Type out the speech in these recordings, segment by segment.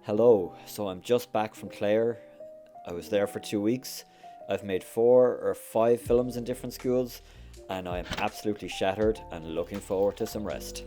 Hello, so I'm just back from Clare. I was there for 2 weeks. I've made 4 or 5 films in different schools, and I'm absolutely shattered and looking forward to some rest.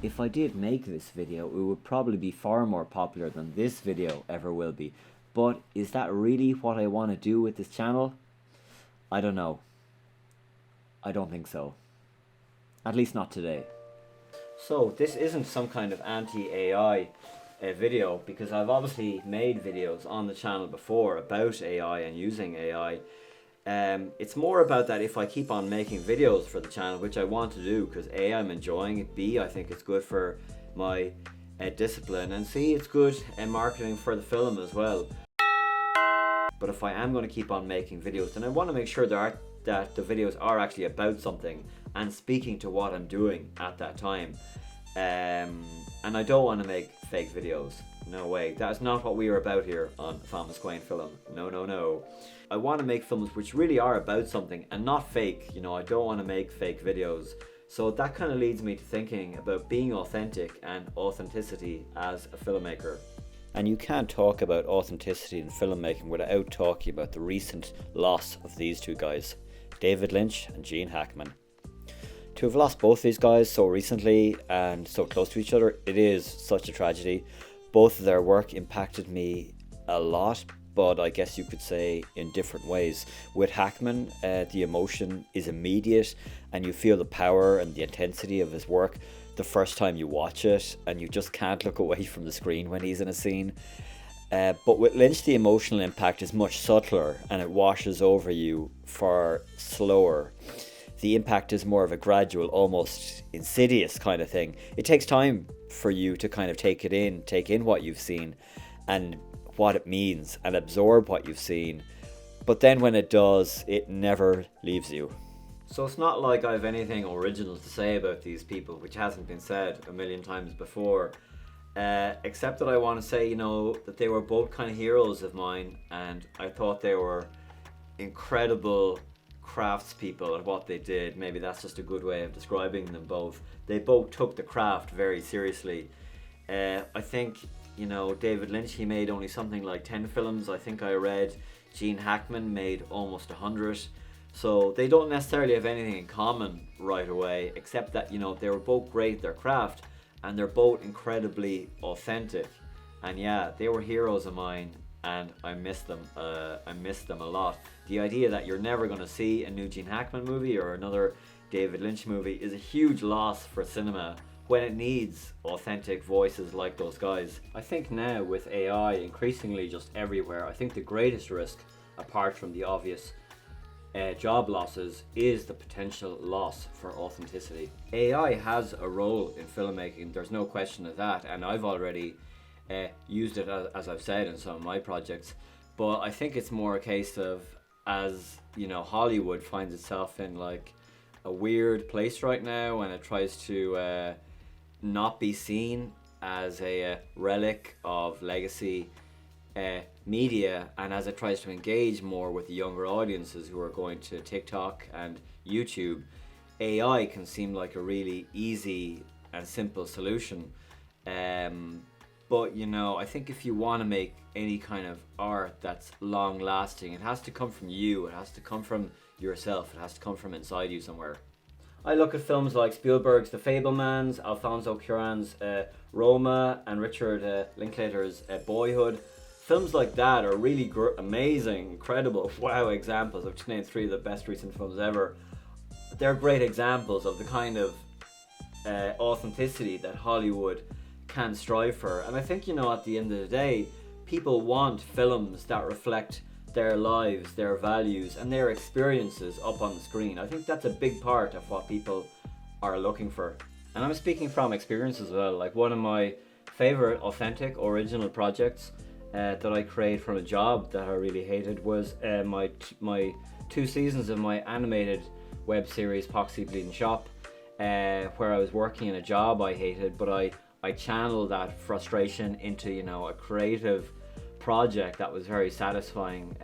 If I did make this video, it would probably be far more popular than this video ever will be. But is that really what I want to do with this channel? I don't know. I don't think so. At least not today. So this isn't some kind of anti-AI video, because I've obviously made videos on the channel before about AI and using AI. It's more about that if I keep on making videos for the channel, which I want to do because A, I'm enjoying it, B, I think it's good for my discipline, and C, it's good marketing for the film as well. But if I am going to keep on making videos, then I want to make sure that the videos are actually about something and speaking to what I'm doing at that time. And I don't want to make fake videos. No way. That's not what we are about here on thomasquain Film. No, no, no. I want to make films which really are about something and not fake. You know, I don't want to make fake videos. So that kind of leads me to thinking about being authentic and authenticity as a filmmaker. And you can't talk about authenticity in filmmaking without talking about the recent loss of these two guys, David Lynch and Gene Hackman. To have lost both these guys so recently and so close to each other, it is such a tragedy. Both of their work impacted me a lot, but I guess you could say in different ways. With Hackman, the emotion is immediate and you feel the power and the intensity of his work the first time you watch it, and you just can't look away from the screen when he's in a scene. But with Lynch, the emotional impact is much subtler and it washes over you far slower. The impact is more of a gradual, almost insidious kind of thing. It takes time for you to kind of take in what you've seen and what it means, and absorb what you've seen. But then when it does, it never leaves you. So it's not like I have anything original to say about these people, which hasn't been said a million times before. Except that I want to say, you know, that they were both kind of heroes of mine, and I thought they were incredible craftspeople at what they did. Maybe that's just a good way of describing them both. They both took the craft very seriously. I think, you know, David Lynch, he made only something like 10 films, I think I read. Gene Hackman made almost 100. So they don't necessarily have anything in common right away, except that, you know, they were both great at their craft and they're both incredibly authentic. And yeah, they were heroes of mine, and I miss them. I miss them a lot. The idea that you're never going to see a new Gene Hackman movie or another David Lynch movie is a huge loss for cinema when it needs authentic voices like those guys. I think now with AI increasingly just everywhere, I think the greatest risk, apart from the obvious job losses is the potential loss for authenticity. AI has a role in filmmaking, there's no question of that, and I've already used it, as I've said, in some of my projects. But I think it's more a case of, as you know, Hollywood finds itself in like a weird place right now, and it tries to not be seen as a relic of legacy media, and as it tries to engage more with the younger audiences who are going to TikTok and YouTube, AI can seem like a really easy and simple solution. But you know, I think if you want to make any kind of art that's long lasting, it has to come from you, it has to come from yourself, it has to come from inside you somewhere. I look at films like Spielberg's The Fabelmans, Alfonso Cuarón's Roma, and Richard Linklater's Boyhood. Films like that are really amazing, incredible, wow examples. I've just named 3 of the best recent films ever. They're great examples of the kind of authenticity that Hollywood can strive for. And I think, you know, at the end of the day, people want films that reflect their lives, their values, and their experiences up on the screen. I think that's a big part of what people are looking for. And I'm speaking from experience as well. Like, one of my favorite authentic original projects that I created from a job that I really hated was my 2 seasons of my animated web series Poxy Bleeding Shop, where I was working in a job I hated, but I channeled that frustration into, you know, a creative project that was very satisfying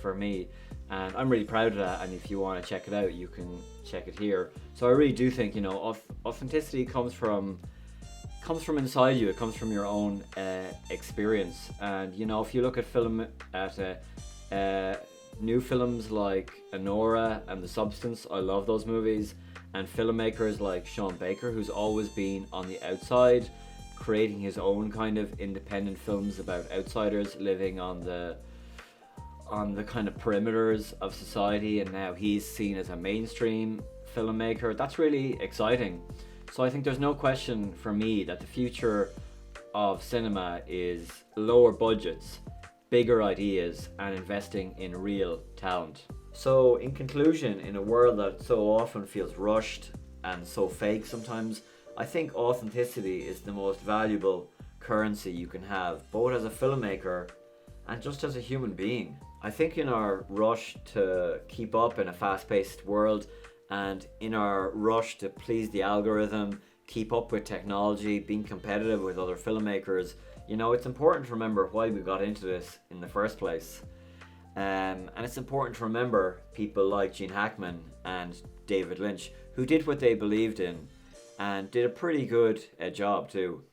for me, and I'm really proud of that. And if you want to check it out, you can check it here. So I really do think, you know, authenticity comes from inside you. It comes from your own experience. And you know, if you look at new films like Anora and The Substance, I love those movies, and filmmakers like Sean Baker, who's always been on the outside, creating his own kind of independent films about outsiders living on the kind of perimeters of society, and now he's seen as a mainstream filmmaker. That's really exciting. So I think there's no question for me that the future of cinema is lower budgets, bigger ideas, and investing in real talent. So in conclusion, in a world that so often feels rushed and so fake sometimes, I think authenticity is the most valuable currency you can have, both as a filmmaker and just as a human being. I think in our rush to keep up in a fast-paced world, and in our rush to please the algorithm, keep up with technology, being competitive with other filmmakers, you know, it's important to remember why we got into this in the first place. And it's important to remember people like Gene Hackman and David Lynch, who did what they believed in and did a pretty good job too.